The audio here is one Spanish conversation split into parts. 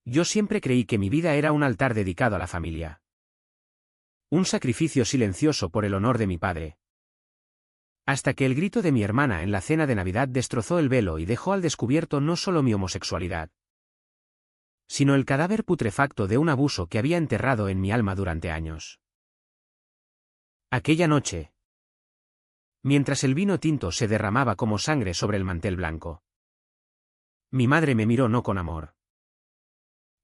Yo siempre creí que mi vida era un altar dedicado a la familia. Un sacrificio silencioso por el honor de mi padre. Hasta que el grito de mi hermana en la cena de Navidad destrozó el velo y dejó al descubierto no solo mi homosexualidad, sino el cadáver putrefacto de un abuso que había enterrado en mi alma durante años. Aquella noche, mientras el vino tinto se derramaba como sangre sobre el mantel blanco, mi madre me miró no con amor,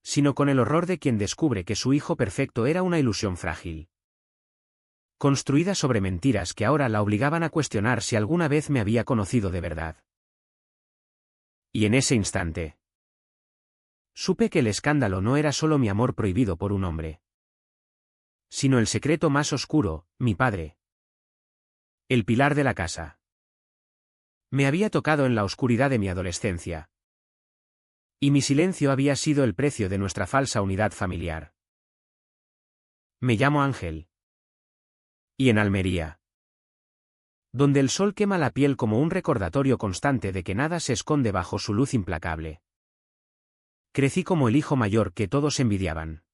sino con el horror de quien descubre que su hijo perfecto era una ilusión frágil, construida sobre mentiras que ahora la obligaban a cuestionar si alguna vez me había conocido de verdad. Y en ese instante, supe que el escándalo no era solo mi amor prohibido por un hombre, sino el secreto más oscuro, mi padre. El pilar de la casa. Me había tocado en la oscuridad de mi adolescencia. Y mi silencio había sido el precio de nuestra falsa unidad familiar. Me llamo Ángel. Y en Almería, donde el sol quema la piel como un recordatorio constante de que nada se esconde bajo su luz implacable, crecí como el hijo mayor que todos envidiaban.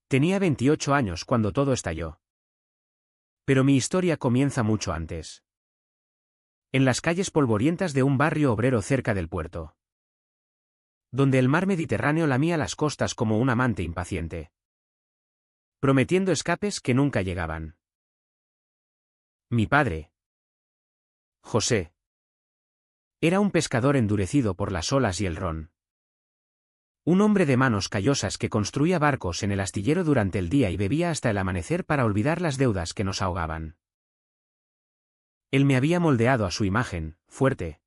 Tenía 28 años cuando todo estalló. Pero mi historia comienza mucho antes. En las calles polvorientas de un barrio obrero cerca del puerto, donde el mar Mediterráneo lamía las costas como un amante impaciente, prometiendo escapes que nunca llegaban. Mi padre, José, era un pescador endurecido por las olas y el ron. Un hombre de manos callosas que construía barcos en el astillero durante el día y bebía hasta el amanecer para olvidar las deudas que nos ahogaban. Él me había moldeado a su imagen, fuerte,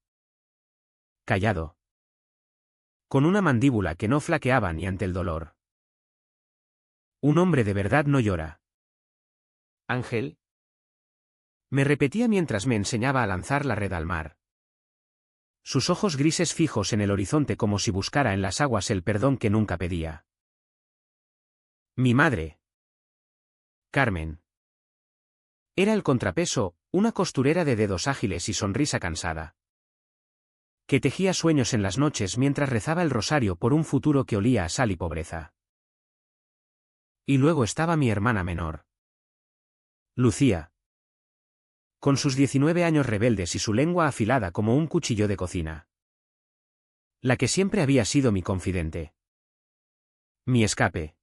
callado, con una mandíbula que no flaqueaba ni ante el dolor. Un hombre de verdad no llora. Ángel, me repetía mientras me enseñaba a lanzar la red al mar. Sus ojos grises fijos en el horizonte como si buscara en las aguas el perdón que nunca pedía. Mi madre, Carmen, era el contrapeso, una costurera de dedos ágiles y sonrisa cansada, que tejía sueños en las noches mientras rezaba el rosario por un futuro que olía a sal y pobreza. Y luego estaba mi hermana menor, Lucía, con sus 19 años rebeldes y su lengua afilada como un cuchillo de cocina. La que siempre había sido mi confidente. Mi escape.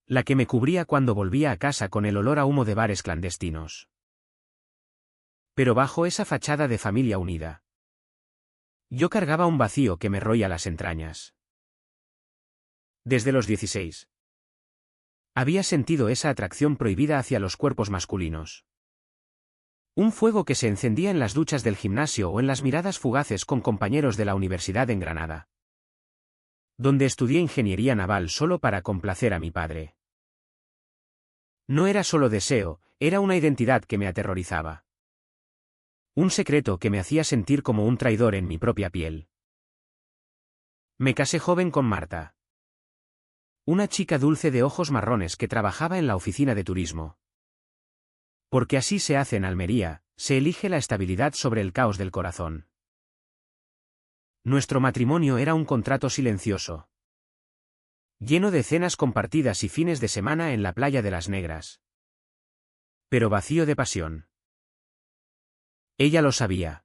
La que me cubría cuando volvía a casa con el olor a humo de bares clandestinos. Pero bajo esa fachada de familia unida, yo cargaba un vacío que me roía las entrañas. Desde los 16. Había sentido esa atracción prohibida hacia los cuerpos masculinos. Un fuego que se encendía en las duchas del gimnasio o en las miradas fugaces con compañeros de la universidad en Granada, donde estudié ingeniería naval solo para complacer a mi padre. No era solo deseo, era una identidad que me aterrorizaba. Un secreto que me hacía sentir como un traidor en mi propia piel. Me casé joven con Marta, una chica dulce de ojos marrones que trabajaba en la oficina de turismo. Porque así se hace en Almería, se elige la estabilidad sobre el caos del corazón. Nuestro matrimonio era un contrato silencioso, lleno de cenas compartidas y fines de semana en la playa de las Negras, pero vacío de pasión. Ella lo sabía.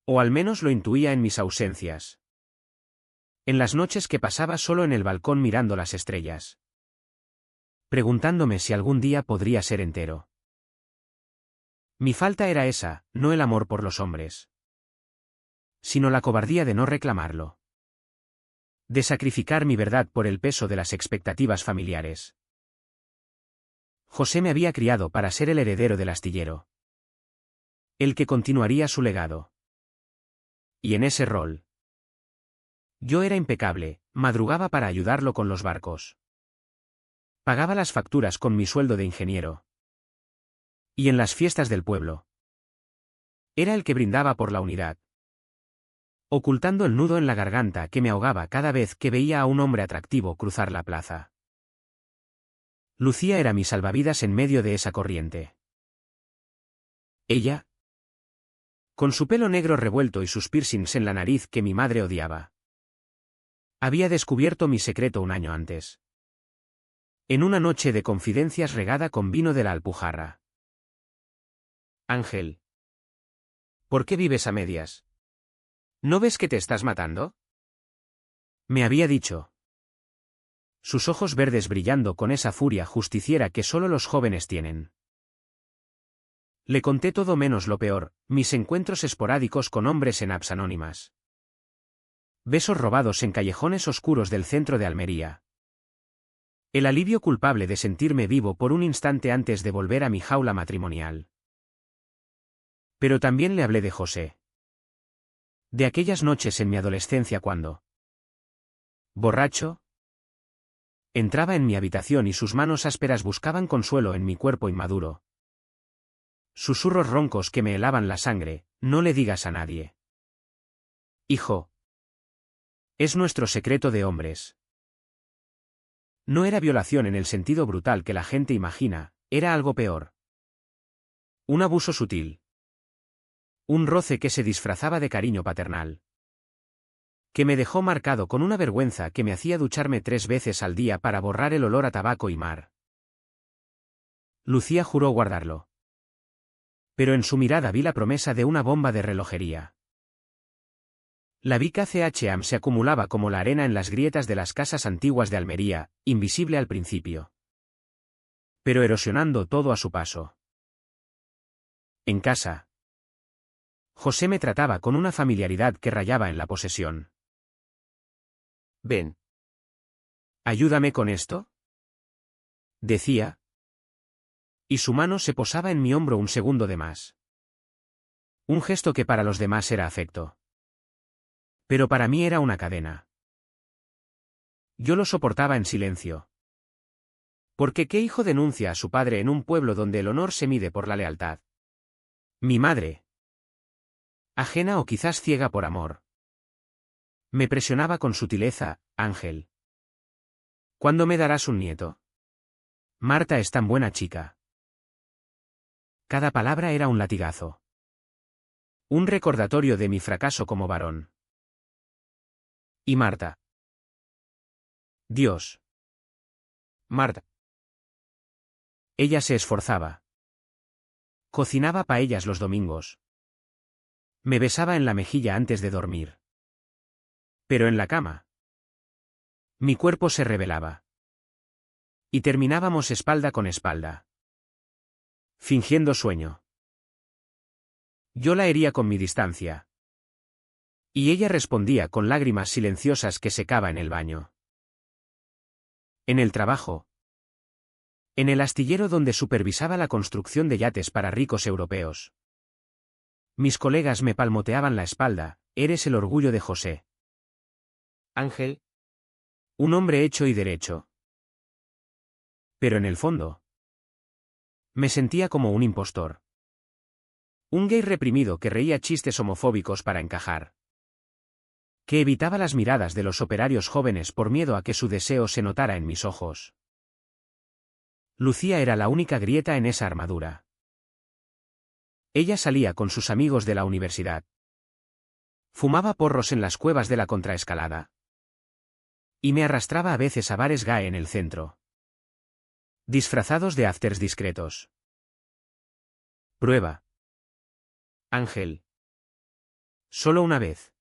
O al menos lo intuía en mis ausencias. En las noches que pasaba solo en el balcón mirando las estrellas, preguntándome si algún día podría ser entero. Mi falta era esa, no el amor por los hombres, sino la cobardía de no reclamarlo. De sacrificar mi verdad por el peso de las expectativas familiares. José me había criado para ser el heredero del astillero, el que continuaría su legado. Y en ese rol, yo era impecable, madrugaba para ayudarlo con los barcos. Pagaba las facturas con mi sueldo de ingeniero. Y en las fiestas del pueblo, era el que brindaba por la unidad, ocultando el nudo en la garganta que me ahogaba cada vez que veía a un hombre atractivo cruzar la plaza. Lucía era mi salvavidas en medio de esa corriente. Ella, con su pelo negro revuelto y sus piercings en la nariz que mi madre odiaba, Había descubierto mi secreto un año antes. En una noche de confidencias regada con vino de la Alpujarra. Ángel. ¿Por qué vives a medias? ¿No ves que te estás matando? Me había dicho. Sus ojos verdes brillando con esa furia justiciera que solo los jóvenes tienen. Le conté todo menos lo peor, mis encuentros esporádicos con hombres en apps anónimas. Besos robados en callejones oscuros del centro de Almería. El alivio culpable de sentirme vivo por un instante antes de volver a mi jaula matrimonial. Pero también le hablé de José. De aquellas noches en mi adolescencia cuando, borracho, entraba en mi habitación y sus manos ásperas buscaban consuelo en mi cuerpo inmaduro. Susurros roncos que me helaban la sangre, no le digas a nadie. Hijo. Es nuestro secreto de hombres. No era violación en el sentido brutal que la gente imagina, era algo peor. Un abuso sutil. Un roce que se disfrazaba de cariño paternal. Que me dejó marcado con una vergüenza que me hacía ducharme 3 veces al día para borrar el olor a tabaco y mar. Lucía juró guardarlo. Pero en su mirada vi la promesa de una bomba de relojería. La Vica CHAM se acumulaba como la arena en las grietas de las casas antiguas de Almería, invisible al principio. Pero erosionando todo a su paso. En casa. José me trataba con una familiaridad que rayaba en la posesión. Ven. Ayúdame con esto, decía. Y su mano se posaba en mi hombro un segundo de más. Un gesto que para los demás era afecto. Pero para mí era una cadena. Yo lo soportaba en silencio. Porque ¿qué hijo denuncia a su padre en un pueblo donde el honor se mide por la lealtad? Mi madre. Ajena o quizás ciega por amor. Me presionaba con sutileza, Ángel. ¿Cuándo me darás un nieto? Marta es tan buena chica. Cada palabra era un latigazo. Un recordatorio de mi fracaso como varón. ¿Y Marta? Dios. Marta. Ella se esforzaba. Cocinaba paellas los domingos. Me besaba en la mejilla antes de dormir. Pero en la cama. Mi cuerpo se rebelaba. Y terminábamos espalda con espalda. Fingiendo sueño. Yo la hería con mi distancia. Y ella respondía con lágrimas silenciosas que secaba en el baño. En el trabajo. En el astillero donde supervisaba la construcción de yates para ricos europeos. Mis colegas me palmoteaban la espalda, eres el orgullo de José. Ángel. Un hombre hecho y derecho. Pero en el fondo. Me sentía como un impostor. Un gay reprimido que reía chistes homofóbicos para encajar. Que evitaba las miradas de los operarios jóvenes por miedo a que su deseo se notara en mis ojos. Lucía era la única grieta en esa armadura. Ella salía con sus amigos de la universidad. Fumaba porros en las cuevas de la contraescalada. Y me arrastraba a veces a bares gay en el centro. Disfrazados de afters discretos. Prueba. Ángel. Solo una vez.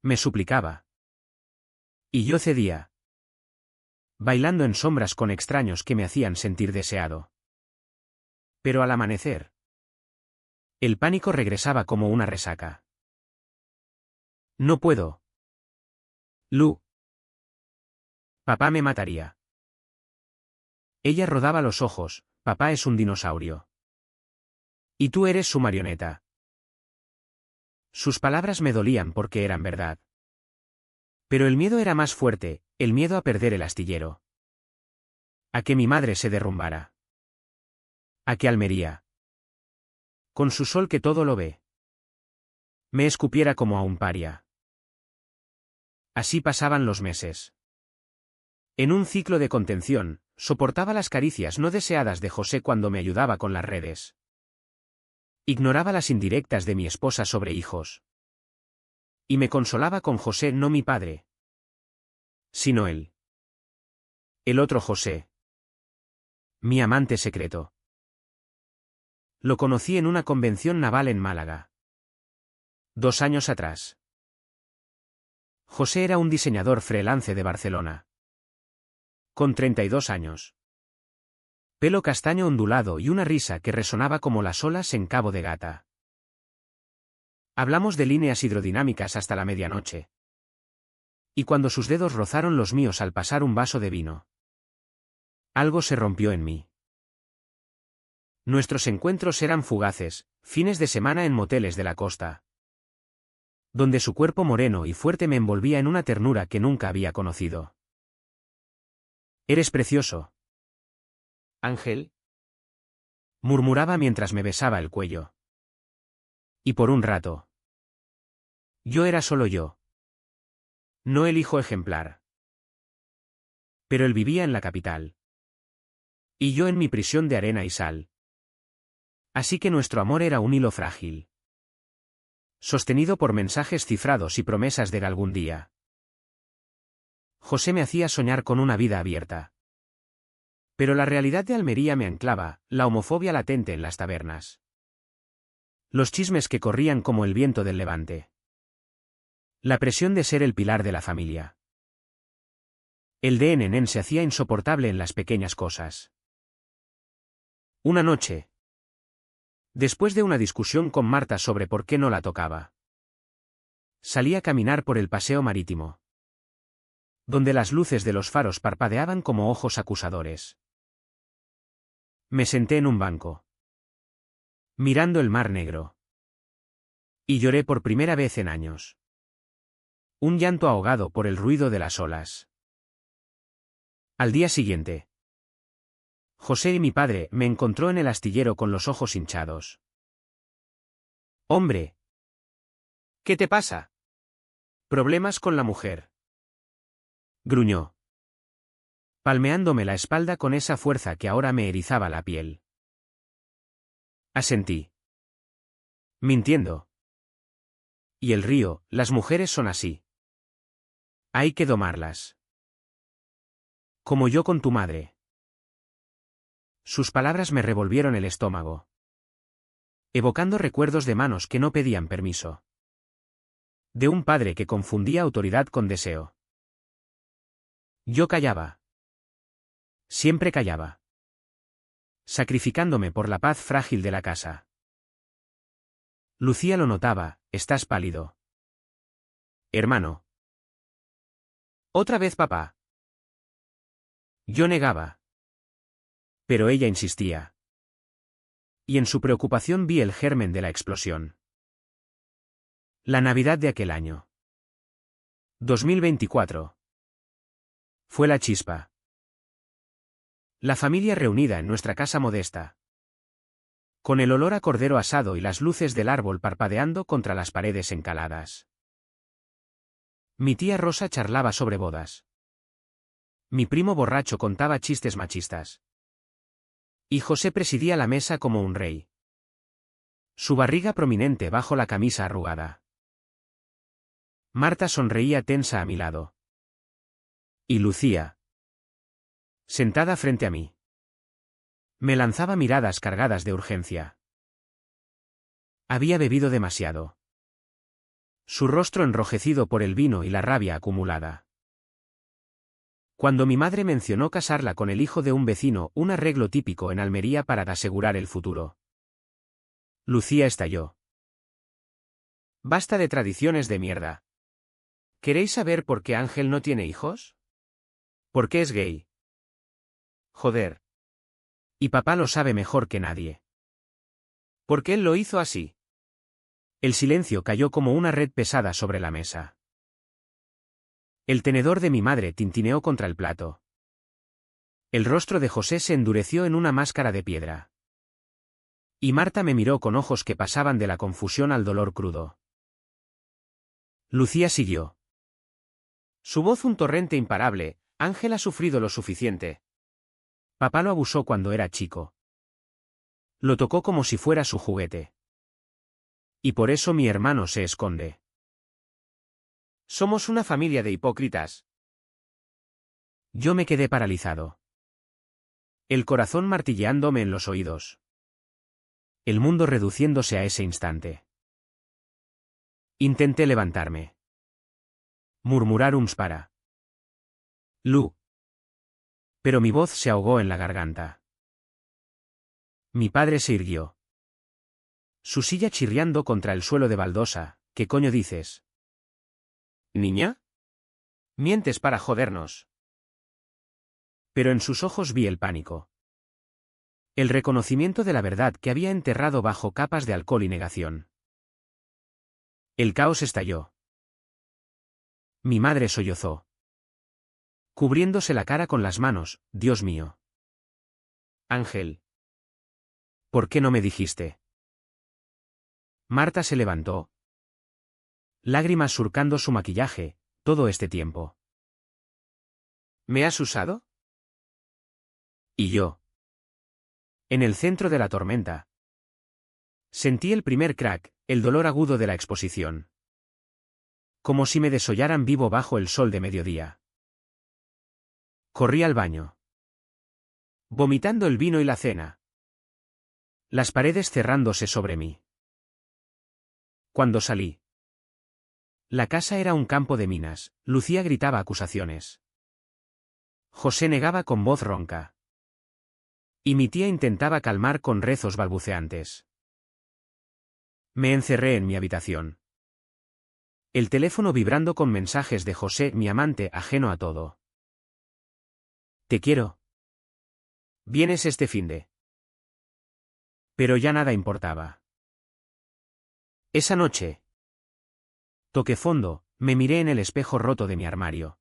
Me suplicaba. Y yo cedía. Bailando en sombras con extraños que me hacían sentir deseado. Pero al amanecer. El pánico regresaba como una resaca. No puedo. Lu. Papá me mataría. Ella rodaba los ojos, papá es un dinosaurio. Y tú eres su marioneta. Sus palabras me dolían porque eran verdad. Pero el miedo era más fuerte, el miedo a perder el astillero. A que mi madre se derrumbara. A que Almería, con su sol que todo lo ve, me escupiera como a un paria. Así pasaban los meses. En un ciclo de contención, soportaba las caricias no deseadas de José cuando me ayudaba con las redes. Ignoraba las indirectas de mi esposa sobre hijos. Y me consolaba con José, no mi padre. Sino él. El otro José. Mi amante secreto. Lo conocí en una convención naval en Málaga. 2 años atrás. José era un diseñador freelance de Barcelona. Con 32 años. Pelo castaño ondulado y una risa que resonaba como las olas en Cabo de Gata. Hablamos de líneas hidrodinámicas hasta la medianoche. Y cuando sus dedos rozaron los míos al pasar un vaso de vino, algo se rompió en mí. Nuestros encuentros eran fugaces, fines de semana en moteles de la costa, donde su cuerpo moreno y fuerte me envolvía en una ternura que nunca había conocido. «Eres precioso, Ángel», murmuraba mientras me besaba el cuello. Y por un rato, yo era solo yo. No el hijo ejemplar. Pero él vivía en la capital. Y yo en mi prisión de arena y sal. Así que nuestro amor era un hilo frágil, sostenido por mensajes cifrados y promesas de algún día. José me hacía soñar con una vida abierta. Pero la realidad de Almería me anclaba, la homofobia latente en las tabernas. Los chismes que corrían como el viento del levante. La presión de ser el pilar de la familia. El de Nenén se hacía insoportable en las pequeñas cosas. Una noche, después de una discusión con Marta sobre por qué no la tocaba, salí a caminar por el paseo marítimo, donde las luces de los faros parpadeaban como ojos acusadores. Me senté en un banco, mirando el mar negro. Y lloré por primera vez en años. Un llanto ahogado por el ruido de las olas. Al día siguiente, José y mi padre me encontró en el astillero con los ojos hinchados. «Hombre, ¿qué te pasa? ¿Problemas con la mujer?», gruñó, palmeándome la espalda con esa fuerza que ahora me erizaba la piel. Asentí, mintiendo. Y el río, las mujeres son así. Hay que domarlas. Como yo con tu madre. Sus palabras me revolvieron el estómago, evocando recuerdos de manos que no pedían permiso. De un padre que confundía autoridad con deseo. Yo callaba. Siempre callaba. Sacrificándome por la paz frágil de la casa. Lucía lo notaba, «Estás pálido. Hermano». «¿Otra vez papá?». Yo negaba. Pero ella insistía. Y en su preocupación vi el germen de la explosión. La Navidad de aquel año. 2024. Fue la chispa. La familia reunida en nuestra casa modesta. Con el olor a cordero asado y las luces del árbol parpadeando contra las paredes encaladas. Mi tía Rosa charlaba sobre bodas. Mi primo borracho contaba chistes machistas. Y José presidía la mesa como un rey. Su barriga prominente bajo la camisa arrugada. Marta sonreía tensa a mi lado. Y Lucía, sentada frente a mí, me lanzaba miradas cargadas de urgencia. Había bebido demasiado. Su rostro enrojecido por el vino y la rabia acumulada. Cuando mi madre mencionó casarla con el hijo de un vecino, un arreglo típico en Almería para asegurar el futuro, Lucía estalló. «Basta de tradiciones de mierda. ¿Queréis saber por qué Ángel no tiene hijos? Porque es gay. Joder. Y papá lo sabe mejor que nadie. Porque él lo hizo así». El silencio cayó como una red pesada sobre la mesa. El tenedor de mi madre tintineó contra el plato. El rostro de José se endureció en una máscara de piedra. Y Marta me miró con ojos que pasaban de la confusión al dolor crudo. Lucía siguió. Su voz un torrente imparable. «Ángel ha sufrido lo suficiente. Papá lo abusó cuando era chico. Lo tocó como si fuera su juguete. Y por eso mi hermano se esconde. Somos una familia de hipócritas. Yo me quedé paralizado. El corazón martilleándome en los oídos. El mundo reduciéndose a ese instante. Intenté levantarme. Murmurar para. Lu. Pero mi voz se ahogó en la garganta. Mi padre se irguió. Su silla chirriando contra el suelo de baldosa. ¿Qué coño dices? ¿Niña? Mientes para jodernos. Pero en sus ojos vi el pánico. El reconocimiento de la verdad que había enterrado bajo capas de alcohol y negación. El caos estalló. Mi madre sollozó. Cubriéndose la cara con las manos, Dios mío. Ángel. ¿Por qué no me dijiste? Marta se levantó. Lágrimas surcando su maquillaje, todo este tiempo. ¿Me has usado? Y yo. En el centro de la tormenta. Sentí el primer crack, el dolor agudo de la exposición. Como si me desollaran vivo bajo el sol de mediodía. Corrí al baño. Vomitando el vino y la cena. Las paredes cerrándose sobre mí. Cuando salí. La casa era un campo de minas. Lucía gritaba acusaciones. José negaba con voz ronca. Y mi tía intentaba calmar con rezos balbuceantes. Me encerré en mi habitación. El teléfono vibrando con mensajes de José, mi amante, ajeno a todo. Te quiero. ¿Vienes este finde? Pero ya nada importaba. Esa noche. Toqué fondo, me miré en el espejo roto de mi armario.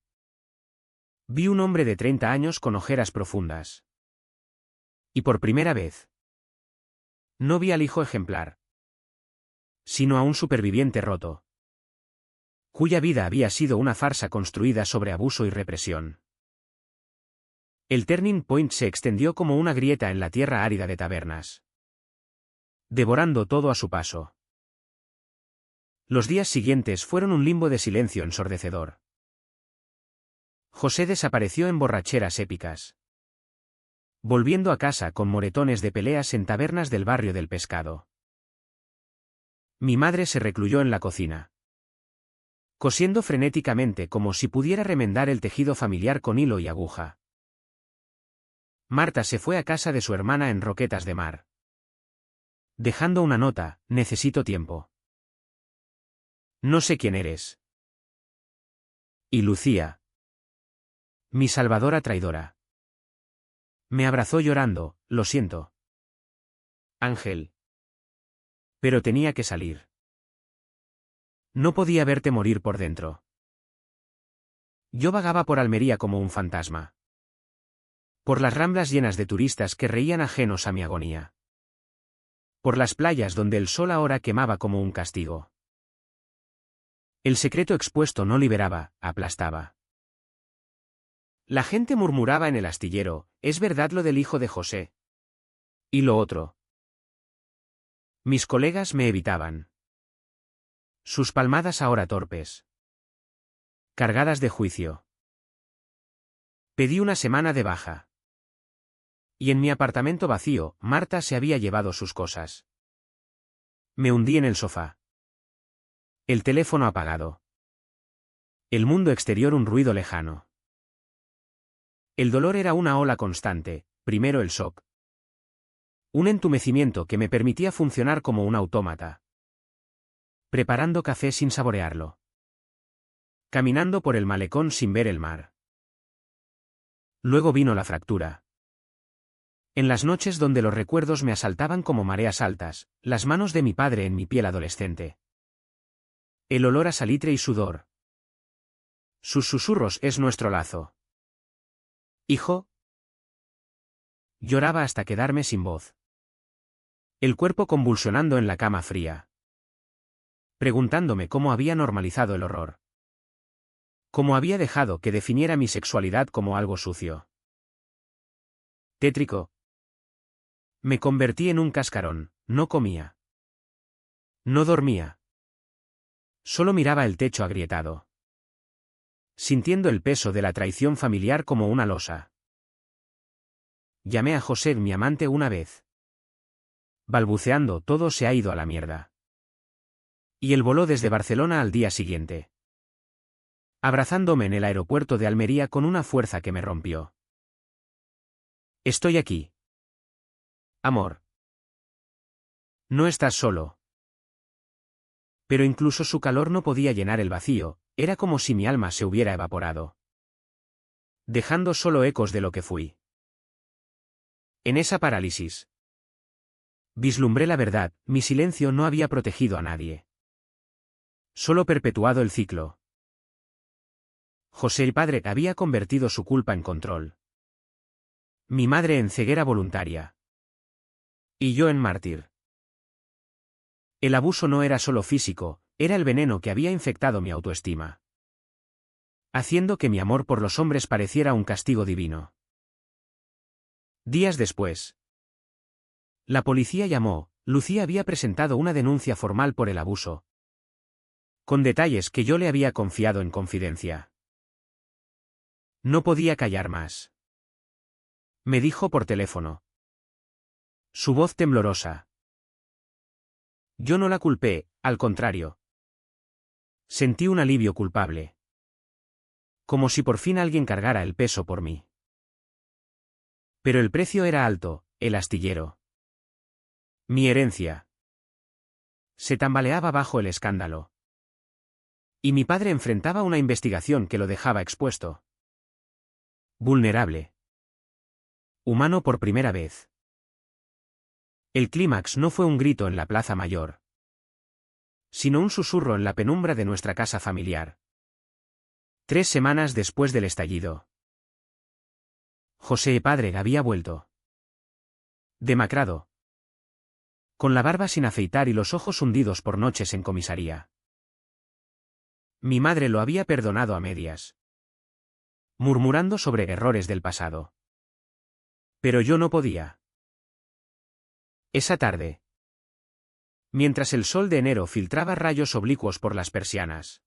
Vi un hombre de 30 años con ojeras profundas. Y por primera vez. No vi al hijo ejemplar. Sino a un superviviente roto. Cuya vida había sido una farsa construida sobre abuso y represión. El turning point se extendió como una grieta en la tierra árida de Tabernas. Devorando todo a su paso. Los días siguientes fueron un limbo de silencio ensordecedor. José desapareció en borracheras épicas. Volviendo a casa con moretones de peleas en tabernas del barrio del Pescado. Mi madre se recluyó en la cocina. Cosiendo frenéticamente como si pudiera remendar el tejido familiar con hilo y aguja. Marta se fue a casa de su hermana en Roquetas de Mar. Dejando una nota, necesito tiempo. No sé quién eres. Y Lucía. Mi salvadora traidora. Me abrazó llorando, lo siento. Ángel. Pero tenía que salir. No podía verte morir por dentro. Yo vagaba por Almería como un fantasma. Por las ramblas llenas de turistas que reían ajenos a mi agonía. Por las playas donde el sol ahora quemaba como un castigo. El secreto expuesto no liberaba, aplastaba. La gente murmuraba en el astillero, es verdad lo del hijo de José. Y lo otro. Mis colegas me evitaban. Sus palmadas ahora torpes. Cargadas de juicio. Pedí una semana de baja. Y en mi apartamento vacío, Marta se había llevado sus cosas. Me hundí en el sofá. El teléfono apagado. El mundo exterior un ruido lejano. El dolor era una ola constante, primero el shock. Un entumecimiento que me permitía funcionar como un autómata. Preparando café sin saborearlo. Caminando por el malecón sin ver el mar. Luego vino la fractura. En las noches donde los recuerdos me asaltaban como mareas altas, las manos de mi padre en mi piel adolescente. El olor a salitre y sudor. Sus susurros es nuestro lazo. Hijo. Lloraba hasta quedarme sin voz. El cuerpo convulsionando en la cama fría. Preguntándome cómo había normalizado el horror. Cómo había dejado que definiera mi sexualidad como algo sucio. Tétrico. Me convertí en un cascarón, no comía. No dormía. Solo miraba el techo agrietado. sintiendo el peso de la traición familiar como una losa. Llamé a José, mi amante, una vez. Balbuceando, todo se ha ido a la mierda. Y él voló desde Barcelona al día siguiente, abrazándome en el aeropuerto de Almería con una fuerza que me rompió. Estoy aquí. Amor. No estás solo. Pero incluso su calor no podía llenar el vacío, era como si mi alma se hubiera evaporado, dejando solo ecos de lo que fui. En esa parálisis vislumbré la verdad, mi silencio no había protegido a nadie. Solo perpetuado el ciclo. José el padre había convertido su culpa en control. Mi madre en ceguera voluntaria. Y yo en mártir. El abuso no era solo físico, era el veneno que había infectado mi autoestima, haciendo que mi amor por los hombres pareciera un castigo divino. Días después, la policía llamó. Lucía había presentado una denuncia formal por el abuso, con detalles que yo le había confiado en confidencia. No podía callar más. Me dijo por teléfono, su voz temblorosa. Yo no la culpé, al contrario. Sentí un alivio culpable. Como si por fin alguien cargara el peso por mí. Pero el precio era alto, el astillero. Mi herencia. Se tambaleaba bajo el escándalo. Y mi padre enfrentaba una investigación que lo dejaba expuesto. Vulnerable. Humano por primera vez. El clímax no fue un grito en la plaza mayor, sino un susurro en la penumbra de nuestra casa familiar. 3 semanas después del estallido, José padre había vuelto. Demacrado. Con la barba sin afeitar y los ojos hundidos por noches en comisaría. Mi madre lo había perdonado a medias, murmurando sobre errores del pasado. Pero yo no podía. Esa tarde, mientras el sol de enero filtraba rayos oblicuos por las persianas,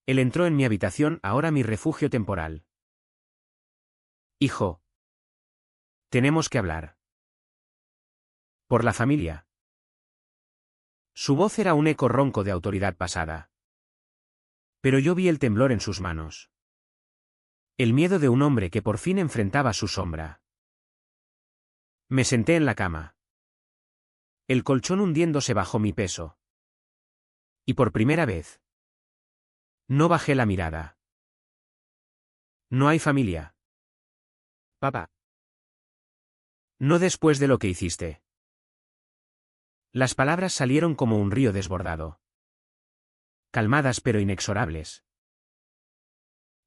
él entró en mi habitación, ahora mi refugio temporal. Hijo, tenemos que hablar. Por la familia. Su voz era un eco ronco de autoridad pasada. Pero yo vi el temblor en sus manos. El miedo de un hombre que por fin enfrentaba su sombra. Me senté en la cama. El colchón hundiéndose bajo mi peso. Y por primera vez, no bajé la mirada. No hay familia. Papá. No después de lo que hiciste. Las palabras salieron como un río desbordado. Calmadas pero inexorables.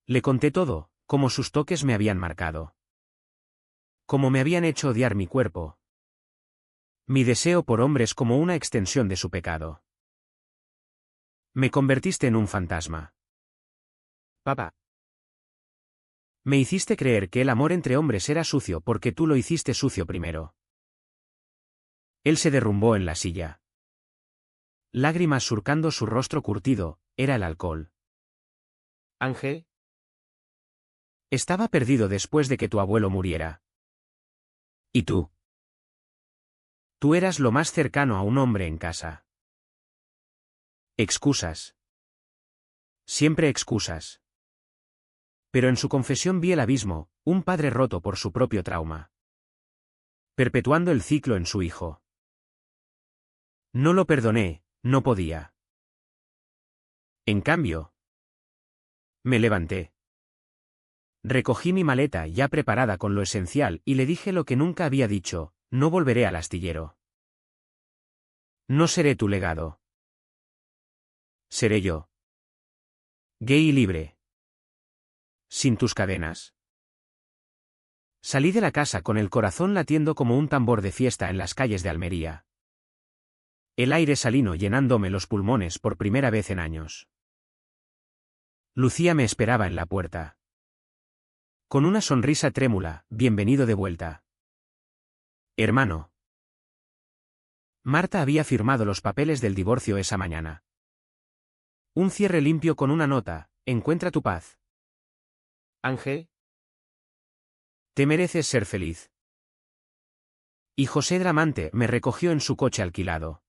Le conté todo, como sus toques me habían marcado. Como me habían hecho odiar mi cuerpo. Mi deseo por hombres como una extensión de su pecado. Me convertiste en un fantasma. Papá. Me hiciste creer que el amor entre hombres era sucio porque tú lo hiciste sucio primero. Él se derrumbó en la silla. Lágrimas surcando su rostro curtido, era el alcohol. Ángel. Estaba perdido después de que tu abuelo muriera. ¿Y tú? Tú eras lo más cercano a un hombre en casa. Excusas. Siempre excusas. Pero en su confesión vi el abismo, un padre roto por su propio trauma. Perpetuando el ciclo en su hijo. No lo perdoné, no podía. En cambio, me levanté. Recogí mi maleta ya preparada con lo esencial y le dije lo que nunca había dicho, no volveré al astillero. No seré tu legado. Seré yo. Gay y libre. Sin tus cadenas. Salí de la casa con el corazón latiendo como un tambor de fiesta en las calles de Almería. El aire salino llenándome los pulmones por primera vez en años. Lucía me esperaba en la puerta. Con una sonrisa trémula, bienvenido de vuelta. Hermano. Marta había firmado los papeles del divorcio esa mañana. Un cierre limpio con una nota, Encuentra tu paz. Ángel. Te mereces ser feliz. Y José Dramante me recogió en su coche alquilado.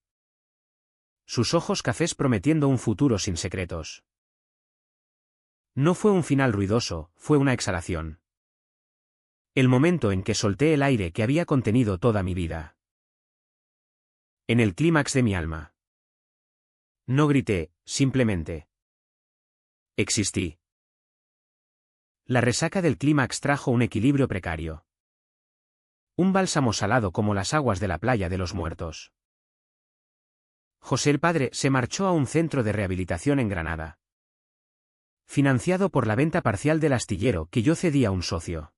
Sus ojos cafés prometiendo un futuro sin secretos. No fue un final ruidoso, fue una exhalación. El momento en que solté el aire que había contenido toda mi vida. En el clímax de mi alma. No grité, simplemente. Existí. La resaca del clímax trajo un equilibrio precario. Un bálsamo salado como las aguas de la playa de los muertos. José el padre se marchó a un centro de rehabilitación en Granada. Financiado por la venta parcial del astillero que yo cedí a un socio.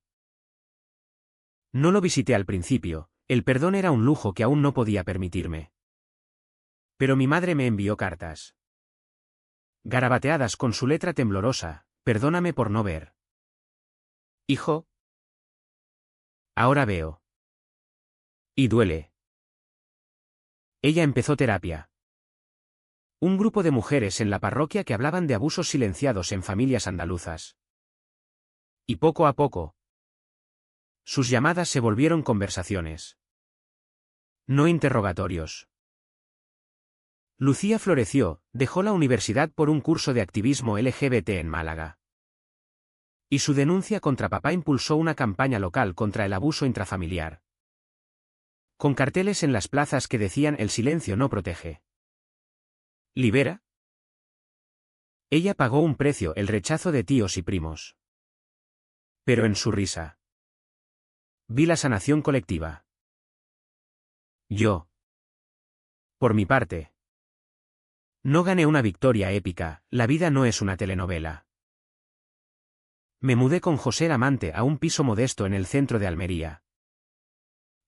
No lo visité al principio, el perdón era un lujo que aún no podía permitirme. Pero mi madre me envió cartas. Garabateadas con su letra temblorosa, perdóname por no ver. Hijo. Ahora veo. Y duele. Ella empezó terapia. Un grupo de mujeres en la parroquia que hablaban de abusos silenciados en familias andaluzas. Y poco a poco, sus llamadas se volvieron conversaciones. No interrogatorios. Lucía floreció, dejó la universidad por un curso de activismo LGBT en Málaga. Y su denuncia contra papá impulsó una campaña local contra el abuso intrafamiliar. Con carteles en las plazas que decían el silencio no protege. ¿Libera? Ella pagó un precio, el rechazo de tíos y primos. Pero en su risa vi la sanación colectiva. Yo. Por mi parte. No gané una victoria épica, la vida no es una telenovela. Me mudé con José Dramante a un piso modesto en el centro de Almería.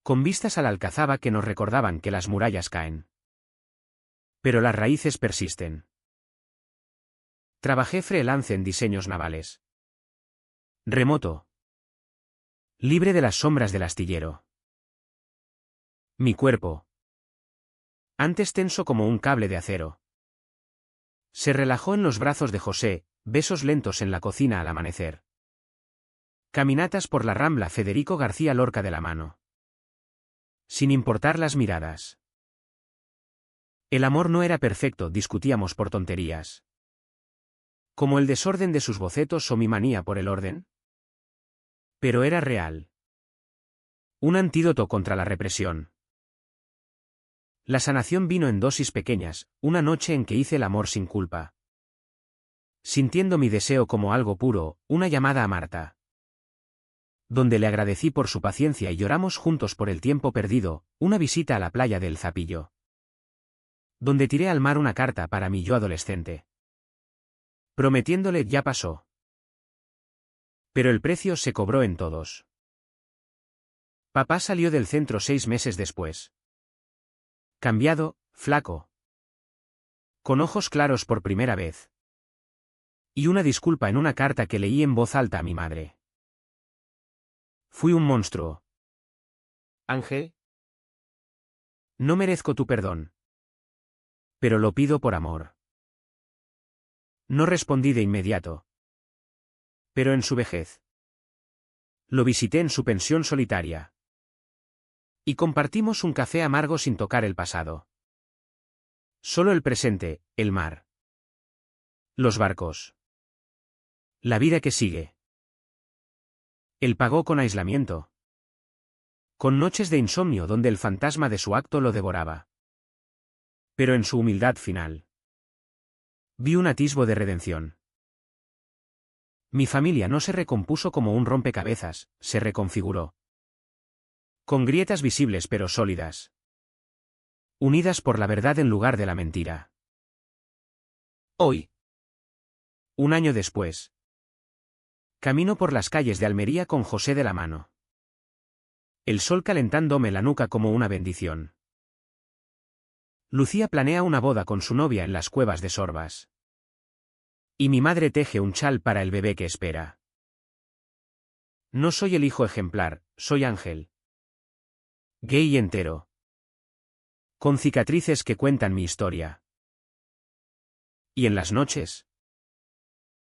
Con vistas a la Alcazaba que nos recordaban que las murallas caen. Pero las raíces persisten. Trabajé freelance en diseños navales. Remoto. Libre de las sombras del astillero. Mi cuerpo. Antes tenso como un cable de acero. Se relajó en los brazos de José, besos lentos en la cocina al amanecer. Caminatas por la Rambla Federico García Lorca de la mano. Sin importar las miradas. El amor no era perfecto, discutíamos por tonterías. Como el desorden de sus bocetos o mi manía por el orden. Pero era real. Un antídoto contra la represión. La sanación vino en dosis pequeñas, una noche en que hice el amor sin culpa. Sintiendo mi deseo como algo puro, una llamada a Marta. Donde le agradecí por su paciencia y lloramos juntos por el tiempo perdido, una visita a la playa del Zapillo. Donde tiré al mar una carta para mi yo adolescente. Prometiéndole ya pasó. Pero el precio se cobró en todos. Papá salió del centro 6 meses después. Cambiado, flaco. Con ojos claros por primera vez. Y una disculpa en una carta que leí en voz alta a mi madre. Fui un monstruo. Ángel. No merezco tu perdón. Pero lo pido por amor. No respondí de inmediato. Pero en su vejez. Lo visité en su pensión solitaria. Y compartimos un café amargo sin tocar el pasado. Solo el presente, el mar. Los barcos. La vida que sigue. Él pagó con aislamiento. Con noches de insomnio donde el fantasma de su acto lo devoraba. Pero en su humildad final. Vi un atisbo de redención. Mi familia no se recompuso como un rompecabezas, se reconfiguró. Con grietas visibles pero sólidas. Unidas por la verdad en lugar de la mentira. Hoy. Un año después. Camino por las calles de Almería con José de la mano. El sol calentándome la nuca como una bendición. Lucía planea una boda con su novia en las cuevas de Sorbas. Y mi madre teje un chal para el bebé que espera. No soy el hijo ejemplar, soy Ángel. Gay y entero. Con cicatrices que cuentan mi historia. Y en las noches.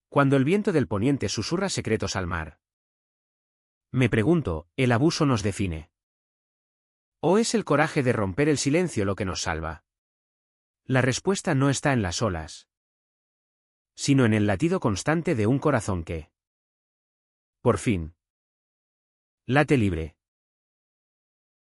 Cuando el viento del poniente susurra secretos al mar. Me pregunto, ¿el abuso nos define? ¿O es el coraje de romper el silencio lo que nos salva? La respuesta no está en las olas, sino en el latido constante de un corazón que, por fin, late libre.